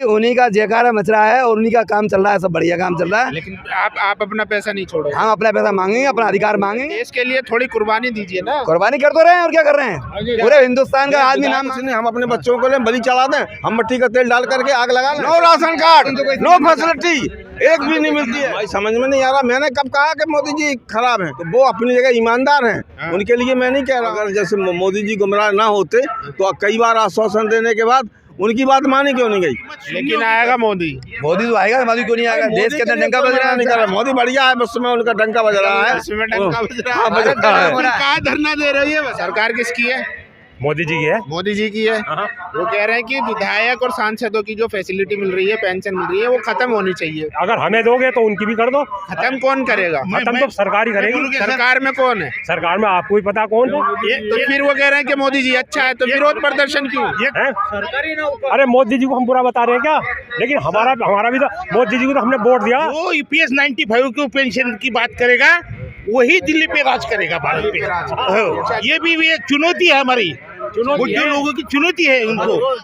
उन्हीं का जयकारा मच रहा है और उन्हीं का काम चल रहा है, सब बढ़िया काम चल रहा है। लेकिन आप अपना पैसा नहीं छोड़ो। हम अपना पैसा मांगेंगे, अपना अधिकार मांगेंगे। देश के लिए थोड़ी कुर्बानी दीजिए ना। कुर्बानी कर तो रहे हैं और क्या कर रहे हैं, पूरे हिंदुस्तान का आदमी नाम। हम अपने बच्चों को ले बलि चढ़ा दें, हम मिट्टी का तेल डाल करके आग लगा लें। No ration card, no facility, एक भी नहीं मिलती है। भाई समझ में नहीं आ रहा, मैंने कब कहा कि मोदी जी खराब हैं? तो वो अपनी जगह ईमानदार हैं, उनके लिए मैं नहीं कह रहा। अगर जैसे मोदी जी गुमराह ना होते तो कई बार आश्वासन देने के बाद उनकी बात मानी क्यों नहीं गई? लेकिन आएगा मोदी तो आएगा, मोदी क्यों नहीं आएगा? देश के अंदर डंका बज रहा है। मोदी बढ़िया है, बस में उनका डंका बज रहा है। कहाँ धरना दे रही है? सरकार किसकी है? मोदी जी की है। मोदी जी की है। वो कह रहे हैं कि विधायक और सांसदों की जो फैसिलिटी मिल रही है, पेंशन मिल रही है, वो खत्म होनी चाहिए। अगर हमें दोगे तो उनकी भी कर दो। खत्म कौन करेगा? खत्म तो सरकार ही करेगी। सरकार में कौन है? सरकार में आपको ही पता कौन है। तो फिर वो कह रहे हैं कि मोदी जी अच्छा है, तो विरोध प्रदर्शन क्यों? अरे मोदी जी को हम बुरा बता रहे हैं क्या? लेकिन हमारा भी तो मोदी जी को तो हमने वोट दिया। वो ईपीएस 95 की पेंशन की बात करेगा, वही दिल्ली पे राज करेगा भारत पे। ये भी एक चुनौती है हमारी, बुद्धू लोगों की चुनौती है उनको।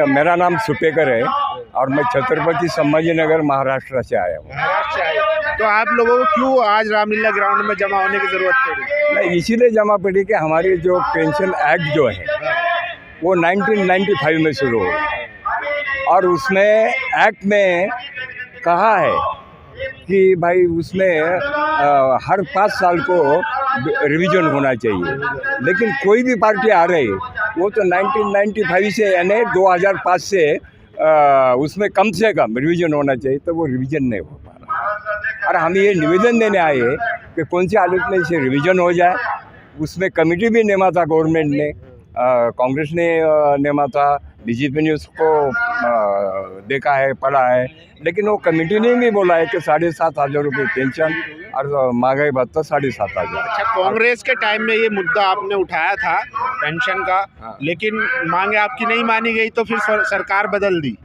मेरा नाम सुपेकर है और मैं छत्रपति संभाजी नगर महाराष्ट्र से आया हूँ। तो आप लोगों को क्यों आज रामलीला ग्राउंड में जमा होने की जरूरत पड़ी? नहीं, इसीलिए जमा पड़ी कि हमारी जो पेंशन एक्ट जो है वो 1995 में शुरू हो और उसमें एक्ट में कहा है कि भाई उसमें हर 5 साल को रिवीजन होना चाहिए। लेकिन कोई भी पार्टी आ रही वो तो 1995 से यानी 2005 से उसमें कम से कम रिवीजन होना चाहिए, तो वो रिवीजन नहीं हो पा रहा। और हम ये निवेदन देने आए कि कौन सी हालत में इसे रिवीजन हो जाए। उसमें कमेटी भी नेमा था गवर्नमेंट ने, कांग्रेस ने नेमा था, बीजेपी ने उसको देखा है, पढ़ा है, लेकिन वो कमेटी ने भी बोला है कि 7,500 रुपये पेंशन और महंगाई भत्ता 7,500। अच्छा, कांग्रेस के टाइम में ये मुद्दा आपने उठाया था पेंशन का, लेकिन मांगे आपकी नहीं मानी गई तो फिर सरकार बदल दी।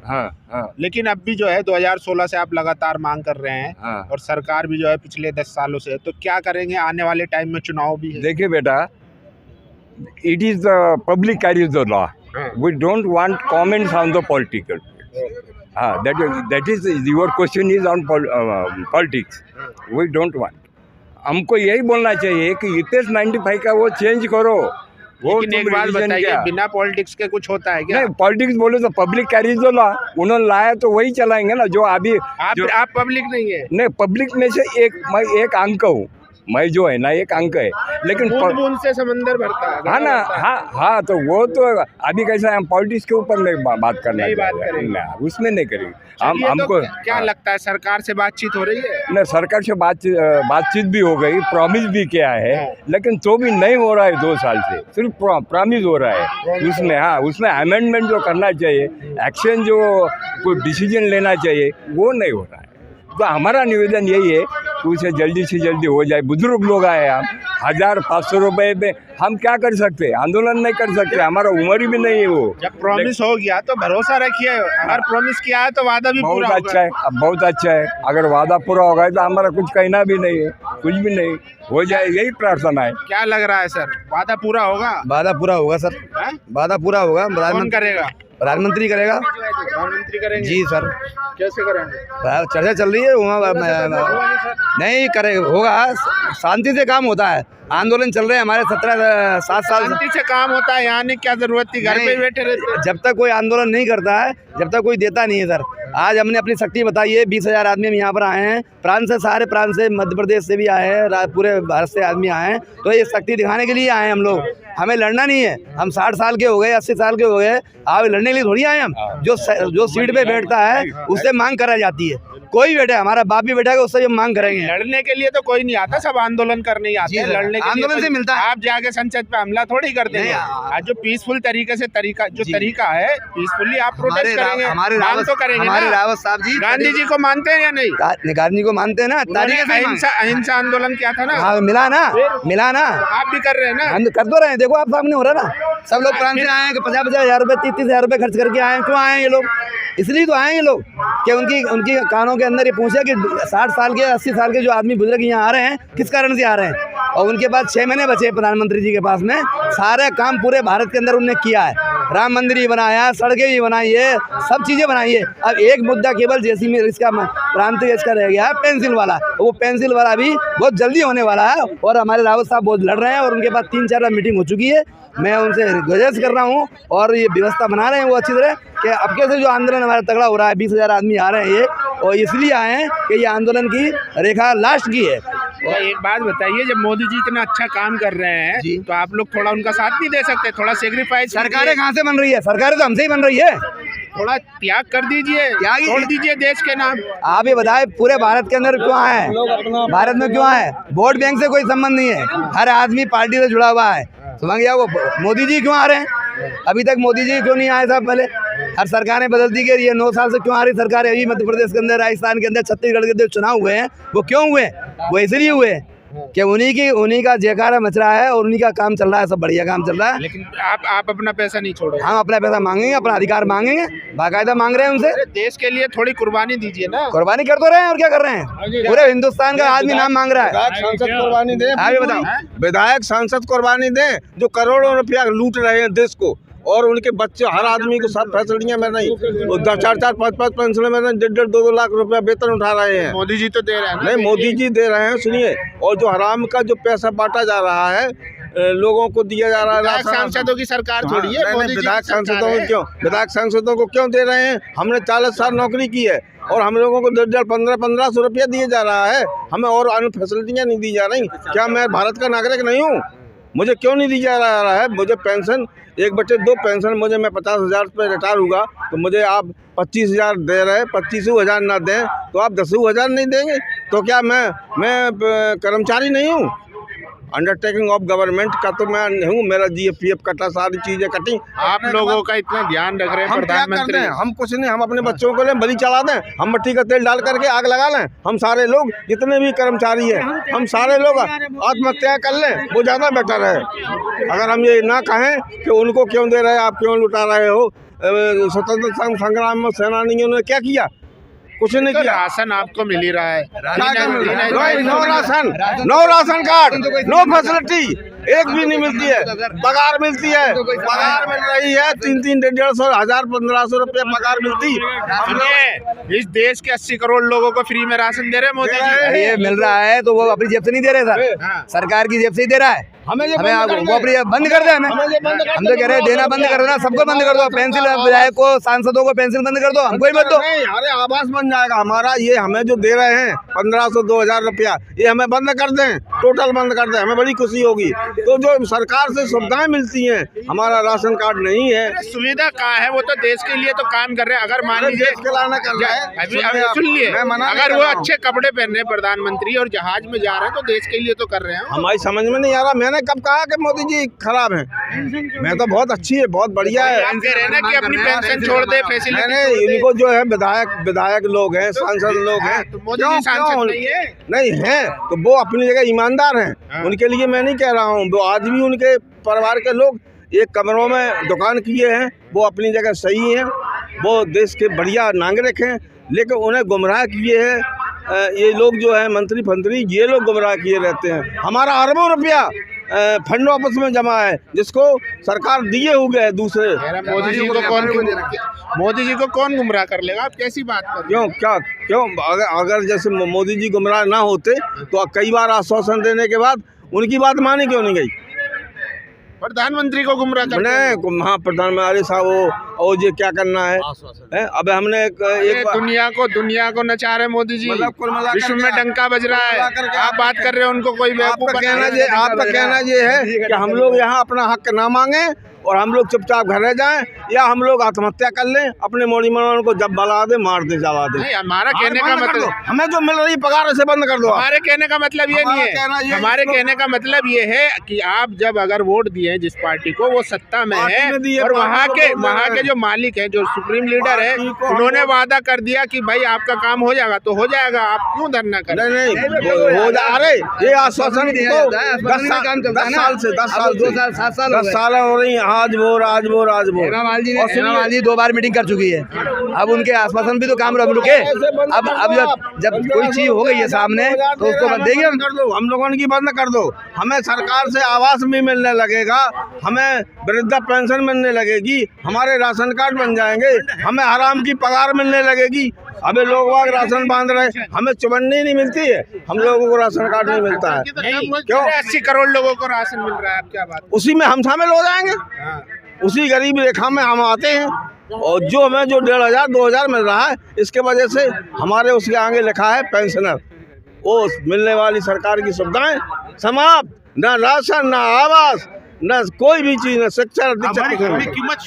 लेकिन अब भी जो है 2016 से आप लगातार मांग कर रहे हैं और सरकार भी जो है पिछले 10 सालों से, तो क्या करेंगे? आने वाले टाइम में चुनाव भी है। देखिए बेटा, it is the public carries the law. We don't want comments on the political. That is your question is on politics. We don't want. हमको यही बोलना चाहिए कि इतेश 95 का वो चेंज करो। वो लेकिन एक बात बताइए, बिना पॉलिटिक्स के कुछ होता है क्या? नहीं, पॉलिटिक्स बोले तो पब्लिक कैरीज द लॉ। उन्होंने लाया तो वही चलाएंगे ना जो अभी। आप पब्लिक नहीं है? नहीं, पब्लिक में से मैं एक अंक हूँ, मैं जो है ना एक अंक है, लेकिन बूंद से समंदर भरता है। हाँ ना, हाँ तो वो तो अभी कैसा है, हम पॉलिटिक्स के ऊपर नहीं बात करना है, उसमें नहीं करेंगे हम। हमको क्या लगता है, सरकार से बातचीत हो रही है? नहीं, सरकार से बातचीत भी हो गई, प्रॉमिस भी किया है, लेकिन तो भी नहीं हो रहा है। 2 साल से सिर्फ प्रॉमिस हो रहा है। उसमें उसमें अमेंडमेंट जो करना चाहिए, एक्शन जो कोई डिसीजन लेना चाहिए, वो नहीं हो रहा है। तो हमारा निवेदन यही है कि उसे जल्दी से जल्दी हो जाए। बुजुर्ग लोग आए, हम 1,500 रुपये में हम क्या कर सकते हैं? आंदोलन नहीं कर सकते, हमारा उम्र भी नहीं है वो। जब प्रॉमिस हो गया तो भरोसा रखिए, अगर प्रॉमिस किया है तो वादा भी पूरा बहुत अच्छा है। अब बहुत अच्छा है, अगर वादा पूरा होगा तो हमारा कुछ कहना भी नहीं है, कुछ भी नहीं हो जाए, यही प्रार्थना है। क्या लग रहा है सर, वादा पूरा होगा? वादा पूरा होगा सर, वादा पूरा होगा। कौन करेगा? प्रधानमंत्री करेगा। प्रधानमंत्री करेंगे? जी सर। कैसे करेंगे? चर्चा चल रही है वहाँ, नहीं करे होगा। शांति से काम होता है, आंदोलन चल रहे हैं हमारे 7 साल। शांति से काम होता है, यहाँ क्या जरूरत थी? घर पे बैठे रहते। जब तक कोई आंदोलन नहीं करता है, जब तक कोई देता नहीं है सर। आज हमने अपनी शक्ति बताई है, 20,000 आदमी हम यहाँ पर आए हैं, प्रांत से, सारे प्रांत से, मध्य प्रदेश से भी आए हैं, पूरे भारत से आदमी आए हैं। तो ये शक्ति दिखाने के लिए आए हैं हम लोग। हमें लड़ना नहीं है, हम 60 साल के हो गए, 80 साल के हो गए, आप लड़ने के लिए थोड़ी आए हम। जो सीट पे बैठता है उससे मांग करा जाती है। कोई बैठे, हमारा बाप भी बैठेगा, उससे हम मांग करेंगे। लड़ने के लिए तो कोई नहीं आता, सब आंदोलन करने ही आते हैं। लड़ने के आंदोलन से मिलता है। आप जाके संसद पे हमला थोड़ी करते हैं। आज जो पीसफुल तरीके से तरीका है, पीसफुली आप प्रोटेस्ट करेंगे, मांग तो करेंगे। हमारे रावत साहब जी गांधी जी को मानते हैं या नहीं? गांधी जी को मानते हैं ना, अहिंसा आंदोलन किया था ना। हाँ, मिला ना। आप भी कर रहे हैं ना? हम कर तो रहे हैं, देखो आप सामने हो रहा है ना। सब लोग प्रांत से आए हैं, 50,000 रुपये, 30,000 रुपये खर्च करके आए हैं। क्यों आए हैं ये लोग? इसलिए तो आए हैं ये लोग कि उनकी कानों के अंदर ये पूछे कि 60 साल के, 80 साल के जो आदमी बुजुर्ग यहाँ आ रहे हैं, किस कारण से आ रहे हैं? और उनके पास 6 महीने बचे प्रधानमंत्री जी के पास में। सारे काम पूरे भारत के अंदर उन्होंने किया है, राम मंदिर भी बनाया, सड़कें भी बनाई है, सब चीज़ें बनाई है। अब एक मुद्दा केवल जैसी में इसका प्रांत इसका रह गया है पेंसिल वाला, वो पेंसिल वाला भी बहुत जल्दी होने वाला है। और हमारे रावत साहब बहुत लड़ रहे हैं और उनके पास 3-4 बार मीटिंग हो चुकी है। मैं उनसे गुजारिश कर रहा हूँ और ये व्यवस्था बना रहे हैं वो अच्छी तरह कि अब कैसे जो आंदोलन हमारा तगड़ा हो रहा है, 20,000 आदमी आ रहे हैं ये, और इसलिए आए हैं कि ये आंदोलन की रेखा लास्ट की है। तो एक बात बताइए, जब मोदी जी इतना अच्छा काम कर रहे हैं तो आप लोग थोड़ा उनका साथ नहीं दे सकते? थोड़ा सेक्रीफाइस। सरकारें कहाँ से बन रही है? सरकारें तो हमसे ही बन रही है। थोड़ा त्याग कर दीजिए, छोड़ दीजिए देश के नाम। आप ये बताएं पूरे भारत के अंदर क्यों आए हैं? भारत में क्यों आए? वोट बैंक से कोई संबंध नहीं है, हर आदमी पार्टी से जुड़ा हुआ है। समझ गया? वो मोदी जी क्यों आ रहे हैं? अभी तक मोदी जी क्यों नहीं आए साहब? पहले हर सरकारें बदलती गई, ये 9 साल से क्यों आ रही सरकारें? अभी मध्य प्रदेश के अंदर, राजस्थान के अंदर, छत्तीसगढ़ के अंदर चुनाव हुए हैं, वो क्यों हुए? वो इसलिए हुए कि उन्हीं का जयकारा मच रहा है और उन्हीं का काम चल रहा है, सब बढ़िया काम चल रहा है। लेकिन आप अपना पैसा नहीं छोड़ोगे? हम अपना पैसा मांगेंगे, अपना अधिकार मांगेंगे, बाकायदा मांग रहे हैं उनसे। देश के लिए थोड़ी कुर्बानी दीजिए ना। कुर्बानी कर तो रहे हैं और क्या कर रहे हैं? पूरे हिंदुस्तान का आदमी नाम मांग रहा है। सांसद कुर्बानी दे, आगे बताओ। विधायक सांसद कुर्बानी दे जो करोड़ों रुपया लूट रहे हैं देश को, और उनके बच्चे, हर आदमी को सब फैसिलिटियां मिल रही, 4-4, 5-5 पेंशन में 1.5-1.5, 2-2 लाख रुपया वेतन उठा रहे हैं। मोदी जी तो दे रहे हैं। नहीं, मोदी जी दे रहे हैं, सुनिए। और जो हराम का जो पैसा बांटा जा रहा है, लोगों को दिया जा रहा है, सांसदों की सरकार थोड़ी है। विधायक सांसदों को क्यों, विधायक सांसदों को क्यों दे रहे हैं? हमने 40 साल नौकरी की है और हम लोगों को 1500 रुपया दिए जा रहा है, हमें और अन्य फैसिलिटियाँ नहीं दी जा रही। क्या मैं भारत का नागरिक नहीं हूँ? मुझे क्यों नहीं दी जा रहा है? मुझे पेंशन 1/2 पेंशन मुझे, मैं 50,000 पे रिटायर हुआ तो मुझे आप 25,000 दे रहे हैं, 25,000 ना दें तो आप 10,000 नहीं देंगे? तो क्या मैं कर्मचारी नहीं हूँ? अंडरटेकिंग ऑफ गवर्नमेंट का तो मैं हूँ, मेरा GFPF कटा, सारी चीजें कटी। आप लोगों का इतना ध्यान रख रहे हैं हम क्या करते हैं? हम कुछ नहीं, हम अपने बच्चों को लें, बलि चढ़ा दें, हम मिट्टी का तेल डाल करके आग लगा लें। हम सारे लोग जितने भी कर्मचारी हैं, हम सारे लोग आत्महत्या कर लें, वो ज़्यादा बेटर है। अगर हम ये ना कहें कि उनको क्यों दे रहे हैं, आप क्यों लुटा रहे हो, स्वतंत्रता संग्राम में सेनानियों ने क्या किया? कुछ नहीं किया। राशन आपको मिल ही रहा है। No ration card, no facility, एक भी नहीं मिलती है। पगार मिलती है, पगार मिल रही है 300, 150, 1000, 1500 रुपया पगार मिलती। हमने इस देश के 80 करोड़ लोगों को फ्री में राशन दे रहे हैं मोदी जी। ये मिल रहा है तो वो अपनी जेब से नहीं दे रहे सर, सरकार की जेब से ही दे रहा है। हमें वो अपनी बंद कर दे, हमें हम तो कह रहे हैं देना बंद कर दो ना, सबको बंद कर दो। पेंसिल विधायक को, सांसदों को पेंसिल बंद कर दो, हमको ही मत दो। अरे आवास बन जाएगा हमारा। ये हमें जो दे रहे हैं 1500, 2000 रुपया, ये हमें बंद कर दें, टोटल बंद कर दें, हमें बड़ी खुशी होगी। तो जो सरकार से सुविधाएं मिलती हैं, हमारा राशन कार्ड नहीं है। सुविधा कहाँ है? वो तो देश के लिए तो काम कर रहे हैं। अगर मान लीजिए सुन लिए, अगर वो अच्छे कपड़े पहन रहे हैं प्रधानमंत्री और जहाज में जा रहे हैं तो देश के लिए तो कर रहे हैं। हमारी समझ में नहीं आ रहा। मैंने कब कहा कि मोदी जी खराब हैं? मैं तो बहुत अच्छी है, बहुत बढ़िया है। आप कह रहे हैं ना कि अपनी पेंशन छोड़ दे, फैसिलिटी। इनको जो है विधायक लोग हैं, सांसद लोग हैं, तो मोदी जी सांसद नहीं है तो वो अपनी जगह ईमानदार हैं। उनके लिए मैं नहीं कह रहा हूँ, वो आज भी उनके परिवार के लोग एक कमरों में दुकान किए हैं, वो अपनी जगह सही हैं, वो देश के बढ़िया नागरिक हैं। लेकिन उन्हें गुमराह किए हैं ये लोग जो है मंत्री फंत्री, ये लोग गुमराह किए रहते हैं। हमारा अरबों रुपया फंड ऑफिस में जमा है, जिसको सरकार दिए हुए हैं दूसरे। मोदी जी को कौन गुमराह कर लेगा? आप कैसी बात कर रहे हैं? क्यों अगर जैसे मोदी जी गुमराह ना होते तो कई बार आश्वासन देने के बाद उनकी बात मानी क्यों नहीं गई? प्रधानमंत्री को गुमराह करने? हाँ, प्रधानमंत्री साहब वो ये क्या करना है? अब हमने एक दुनिया को नचा रहे मोदी जी, विश्व में डंका बज रहा है। आप बात कर रहे हो उनको कोई बेवकूफ? आपका कहना ये है कि हम लोग यहाँ अपना हक ना मांगे और हम लोग चुपचाप घर रह जाएं, या हम लोग आत्महत्या कर लें, अपने मोड़ी मनोन को जब बला दे, मार दे, जला दे? हमारा कहने का मतलब, हमें जो मिल रही पगार से बंद कर दो। हमारे कहने का मतलब ये नहीं है। हमारे कहने का मतलब ये है कि आप जब अगर वोट दिए जिस पार्टी को, वो सत्ता में है और वहाँ के जो मालिक है, जो सुप्रीम लीडर है, उन्होंने वादा कर दिया कि भाई आपका काम हो जाएगा, तो हो जाएगा। आप क्यों धरना कर? नहीं हो जा। अरे ये आश्वासन 10 साल हो रही है। आज वो हेमा मालिनी 2 बार मीटिंग कर चुकी है। अब उनके आश्वासन भी तो काम रुके। अब जब कोई चीज हो गई है सामने तो उसको बंद देंगे हम लोगों की बंद कर दो। हमें सरकार से आवास भी मिलने लगेगा, हमें वृद्धा पेंशन मिलने लगेगी, हमारे राशन कार्ड बन जाएंगे, हमें हराम की पगार मिलने लगेगी। अबे लोग वाग राशन बांध रहे, हमें चुबन्नी नहीं मिलती है, हम लोगों को राशन कार्ड नहीं मिलता है। क्यों 80 करोड़ लोगों को राशन मिल रहा है, आप क्या बात? उसी में हम शामिल हो जाएंगे, उसी गरीबी रेखा में हम आते हैं। और जो हमें 1500 2000 मिल रहा है, इसके वजह से हमारे उसके आगे लिखा है पेंशनर। वो मिलने वाली सरकार की सुविधाएं समाप्त, न राशन, न आवास, न कोई भी चीज, न शिक्षा,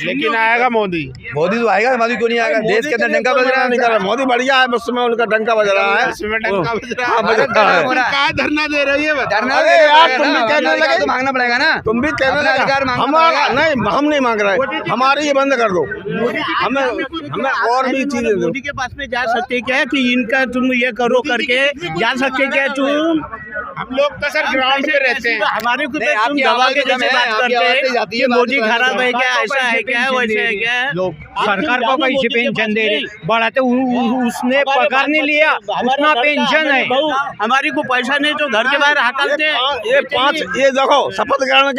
लेकिन आएगा मोदी तो आएगा। मोदी क्यों नहीं आएगा? देश के अंदर डंका बज रहा नहीं कर रहा। मोदी बढ़िया है, उसमें उनका डंका बज रहा है, इसमें डंका बज रहा है। बज रहा है। कहाँ धरना दे रही है? अरे यार तुम भी कहने लगे तो मांगना पड़ेगा ना, तुम भी कहने लगे हमारा नहीं, हम नहीं मांग रहे, हमारी ये बंद कर दो। हमें और भी चीजें दो। मोदी के पास में जा सकते क्या कि इनका तुम ये करो करके जा सकते क्या? तुम हम लोग तो सर ग्राउंड पे रहते हैं। हमारे को तुम दबा के जैसे बात करते हैं कि मोदी खराब है क्या, ऐसा है क्या, वैसे है क्या? सरकार को कैसे पेंशन दे रही बढ़ाते, उसने पगार नहीं लिया, उतना पेंशन है। हमारी को पैसा नहीं तो घर के बाहर हटाते। ये देखो, शपथ ग्रहण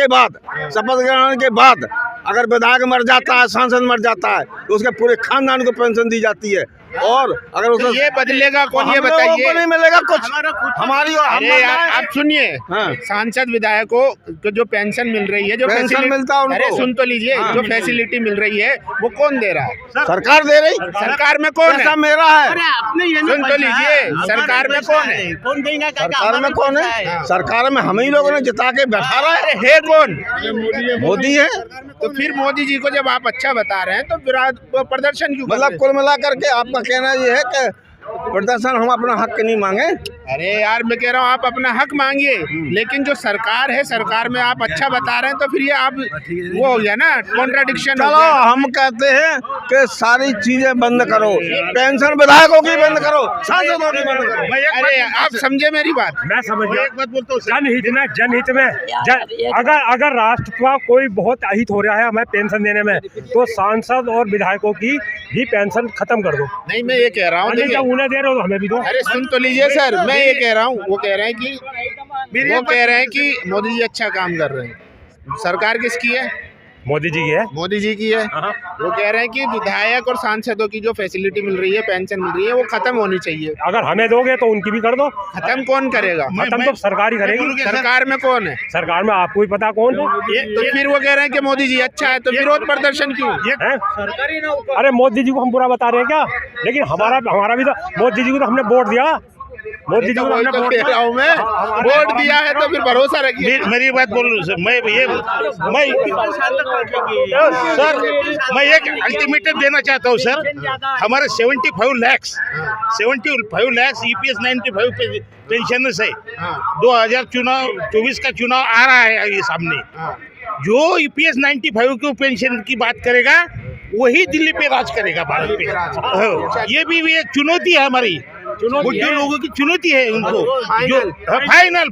के बाद अगर विधायक मर जाता है, सांसद मर जाता है, तो उसके पूरे खानदान को पेंशन दी जाती है। और अगर तो ये बदलेगा कौन, ये बताइए? नहीं मिलेगा कुछ हमारी। अरे आप सुनिए, सांसद विधायकों को जो पेंशन मिल रही है, जो पेंशन मिलता है उनको, अरे सुन तो लीजिए, जो फैसिलिटी मिल रही है वो कौन दे रहा है? सरकार दे रही। सरकार में कौन है? मेरा है। सुन तो लीजिए, सरकार में कौन है? कौन देगा? सरकार में कौन है? सरकार में हम ही लोगों ने जिता के बैठा रहा है कौन? मोदी है। तो फिर मोदी जी को जब आप अच्छा बता रहे हैं तो विरोध प्रदर्शन क्यों? मतलब कुल मिला करके आपका कहना ये है कि प्रदर्शन, हम अपना हक नहीं मांगे। अरे यार मैं कह रहा हूँ आप अपना हक मांगिए, लेकिन जो सरकार है, सरकार में आप अच्छा बता रहे हैं तो फिर ये आप वो हो गया ना, कॉन्ट्राडिक्शन। चलो हम कहते हैं कि सारी चीजें बंद करो, पेंशन विधायकों की बंद करो, सांसदों की बंद करो। अरे आप समझे मेरी बात? मैं समझ गया। एक बात बोलता हूँ, जनहित में अगर राष्ट्र का कोई बहुत अहित हो रहा है हमें पेंशन देने में, तो सांसद और विधायकों की भी पेंशन खत्म कर दो। नहीं, मैं ये कह रहा हूँ, उन्हें दे रहे हो तो हमें भी दो। अरे सुन तो लीजिए सर, मैं ये कह रहा हूँ, वो कह रहे हैं कि मोदी जी अच्छा काम कर रहे हैं। सरकार किसकी है? मोदी जी की है। मोदी जी की है। वो कह रहे हैं कि विधायक और सांसदों की जो फैसिलिटी मिल रही है, पेंशन मिल रही है, वो खत्म होनी चाहिए। अगर हमें दोगे तो उनकी भी कर दो। खत्म कौन करेगा? खत्म तो सरकार ही करेगी। सरकार में कौन है? सरकार में आपको ही पता कौन है। तो फिर वो कह रहे हैं कि मोदी जी अच्छा है, तो विरोध प्रदर्शन क्यों? अरे मोदी जी को हम बुरा बता रहे हैं क्या? लेकिन हमारा भी तो मोदी जी को तो हमने वोट दिया। मोदी जी को हमने वोट दिया है तो फिर भरोसा रखिए। मेरी बात बोल रहा हूँ सर, मैं एक अल्टीमेटम देना चाहता हूँ सर। हमारे 75 लाख EPS 95 पेंशनर्स है। 2024 का चुनाव आ रहा है ये सामने। जो EPS 95 को पेंशन की बात करेगा वही दिल्ली पे राज करेगा भारत पे। ये भी एक चुनौती है हमारी, बुद्धू लोगों की चुनौती है उनको। फाइनल